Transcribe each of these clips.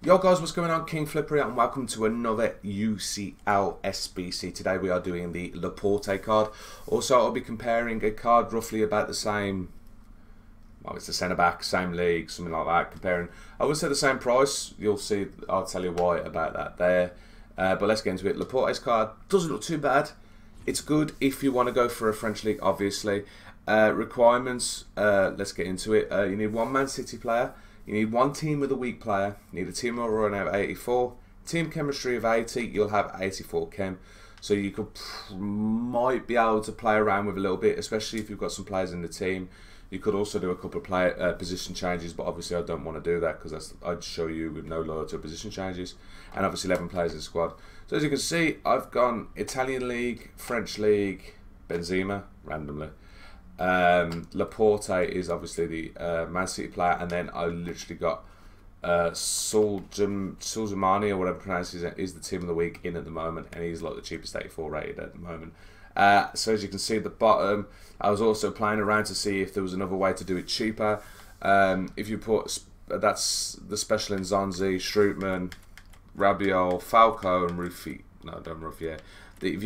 Yo guys, what's going on? King Flipper here and welcome to another UCL SBC. Today we are doing the Laporte card. Also, I'll be comparing a card roughly about the same, well, it's the centre back, same league, something like that. Comparing, I would say the same price. You'll see, I'll tell you why about that there. But let's get into it. Laporte's card doesn't look too bad. It's good if you want to go for a French league, obviously. Requirements, let's get into it. You need one Man City player. You need one team of the week player. You need a team overall run of 84. Team chemistry of 80. You'll have 84 chem. So you might be able to play around with a little bit, especially if you've got some players in the team. You could also do a couple of position changes, but obviously I don't want to do that because I'd show you with no loyalty to position changes. And obviously 11 players in the squad. So as you can see, I've gone Italian league, French league, Benzema randomly. Laporte is obviously the Man City player, and then I literally got Sulzamani or whatever pronounces it is the team of the week in at the moment, and he's like the cheapest 84 rated at the moment. So as you can see at the bottom, I was also playing around to see if there was another way to do it cheaper. If you put, that's the special in Zonzi, Strootman, Rabiot, Falco, and Ruffier. No, don't Ruffier. If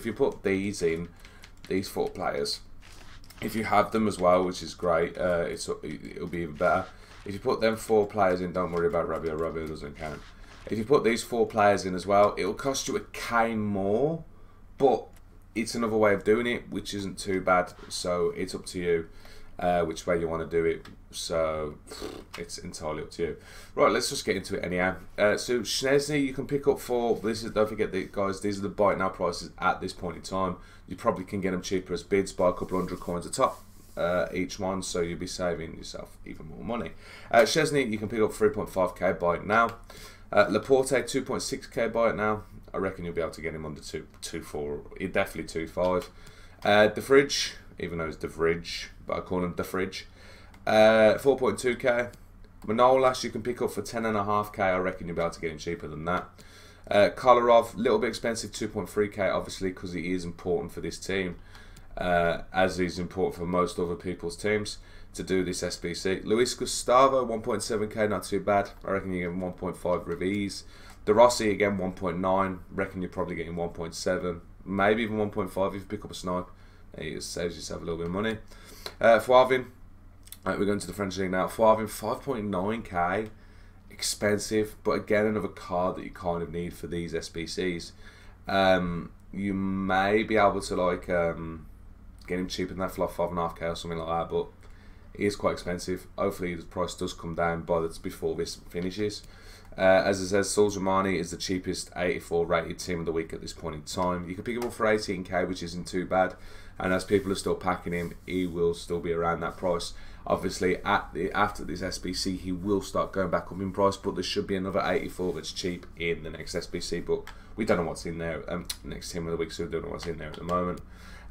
you put these in, these four players. If you have them as well, which is great, it'll be even better. If you put them four players in, don't worry about Rabiot. Rabiot doesn't count. If you put these four players in as well, it'll cost you a K more, but it's another way of doing it, which isn't too bad. So it's up to you which way you want to do it. So it's entirely up to you. Right, let's just get into it anyhow. So Szczesny, you can pick up for this. Don't forget that, guys. These are the buy it now prices at this point in time. You probably can get them cheaper as bids by a couple hundred coins a top each one, so you'll be saving yourself even more money. Szczesny, you can pick up 3.5k buy it now. Laporte, 2.6k buy it now. I reckon you'll be able to get him under 2.4, definitely 2.5. The Fridge, even though it's the Fridge, but I call him the Fridge. 4.2k. Manolas you can pick up for 10.5k. I reckon you'll be able to get him cheaper than that. Kolarov, a little bit expensive, 2.3k, obviously because he is important for this team, as he's important for most other people's teams to do this SBC. Luis Gustavo, 1.7k, not too bad. I reckon you get 1.5 with ease. De Rossi again 1.9. Reckon you're probably getting 1.7, maybe even 1.5 if you pick up a snipe. It saves yourself a little bit of money. Flavin, right, we're going to the French league now. Flavin, 5.9k, expensive, but again another card that you kind of need for these SBCs. You may be able to like get him cheaper than that for like 5.5k or something like that, but it is quite expensive. Hopefully the price does come down before this finishes. As it says, Sulzamani is the cheapest 84 rated team of the week at this point in time. You can pick him up for 18k, which isn't too bad. And as people are still packing him, he will still be around that price. Obviously, after this SBC, he will start going back up in price, but there should be another 84 that's cheap in the next SBC. But we don't know what's in there. Next team of the week, so we don't know what's in there at the moment.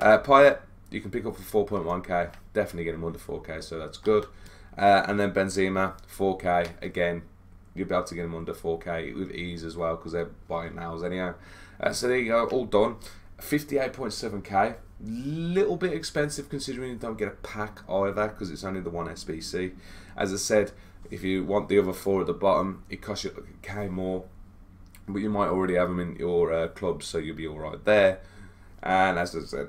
Payet, you can pick up for 4.1k. Definitely get him under 4k, so that's good. And then Benzema, 4k again. You'll be able to get them under 4k with ease as well because they're buying nows anyhow. So there you go, all done. 58.7k, little bit expensive considering you don't get a pack either because it's only the one SBC. As I said, if you want the other four at the bottom, it costs you like a K more, but you might already have them in your club, so you'll be all right there. And as I said,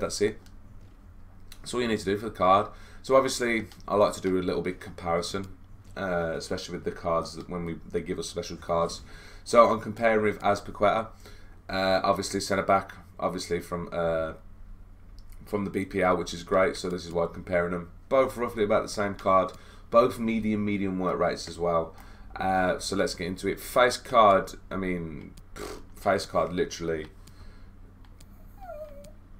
that's it. That's all you need to do for the card. So obviously, I like to do a little bit comparison. Especially with the cards that when they give us special cards. So I'm comparing with Azpilicueta, obviously centre back, obviously from the BPL, which is great. So this is why I'm comparing them. Both roughly about the same card, both medium work rates as well. So let's get into it. Face card, I mean, face card literally.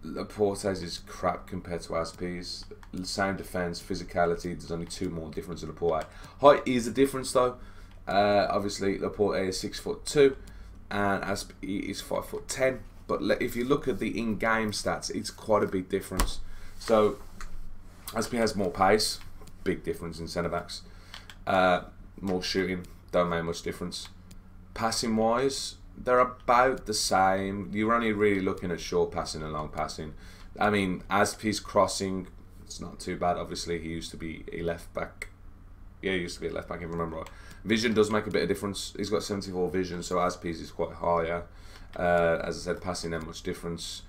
Laporte's is crap compared to Azpi's. Same defense, physicality. There's only two more difference in Laporte. Height is a difference though. Obviously, Laporte is 6'2", and Azpi is 5'10". But if you look at the in-game stats, it's quite a big difference. So Azpi has more pace, big difference in centre backs. More shooting, don't make much difference. Passing wise, they're about the same. You're only really looking at short passing and long passing. I mean, Azpi's crossing, it's not too bad. Obviously, he used to be a left back. Yeah, he used to be a left back, if I remember right. Vision does make a bit of difference. He's got 74 vision, so Azpi's is quite higher. As I said, passing not much difference.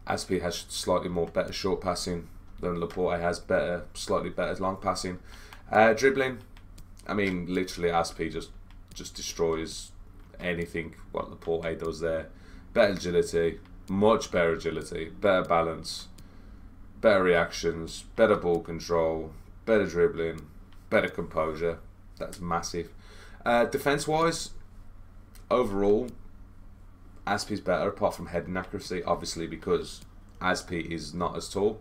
Azpi has slightly more better short passing than Laporte has slightly better long passing. Dribbling, I mean, literally Azpi just destroys anything what Laporte does there. Better agility, much better agility, better balance, better reactions, better ball control, better dribbling, better composure. That's massive. Defense-wise, overall, Azpi's better, apart from heading accuracy, obviously, because Azpi is not as tall.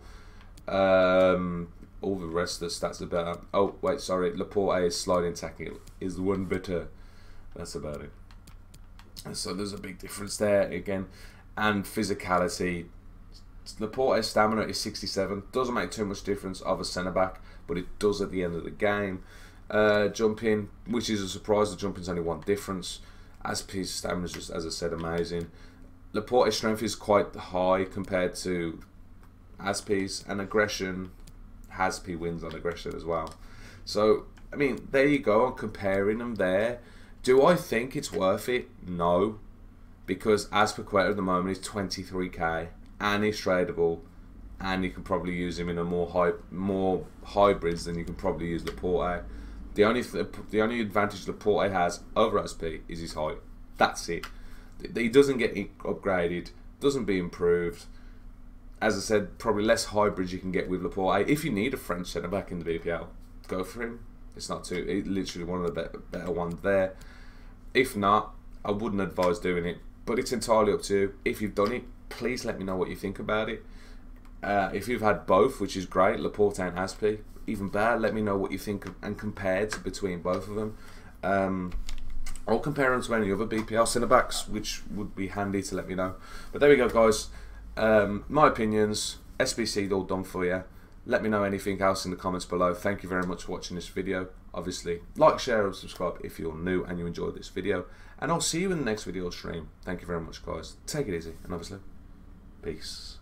All the rest of the stats are better. Oh, wait, sorry. Laporte's sliding tackle is one better. That's about it. And so there's a big difference there again. And physicality. Laporte's stamina is 67. Doesn't make too much difference of a centre-back, but it does at the end of the game. Jumping, which is a surprise. The jumping's only one difference. Azpi's stamina is just, as I said, amazing. Laporte's strength is quite high compared to Azpi's, and aggression, Azpi wins on aggression as well. So, I mean, there you go, I'm comparing them there. Do I think it's worth it? No, because Azpilicueta at the moment is 23k, and he's tradable, and you can probably use him in a more hybrids than you can probably use Laporte. The only advantage Laporte has over Azpi is his height. That's it. He doesn't get upgraded, doesn't be improved. As I said, probably less hybrids you can get with Laporte. If you need a French centre-back in the BPL, go for him. It's literally one of the better ones there. If not, I wouldn't advise doing it. But it's entirely up to you. If you've done it, please let me know what you think about it. If you've had both, which is great, Laporte and Azpi, even better, let me know what you think and compared between both of them. Or compare them to any other BPL centre-backs, which would be handy to let me know. But there we go, guys. My opinions, SBC all done for you. Let me know anything else in the comments below. Thank you very much for watching this video. Obviously, like, share, and subscribe if you're new and you enjoyed this video. And I'll see you in the next video stream. Thank you very much, guys. Take it easy, and obviously, peace.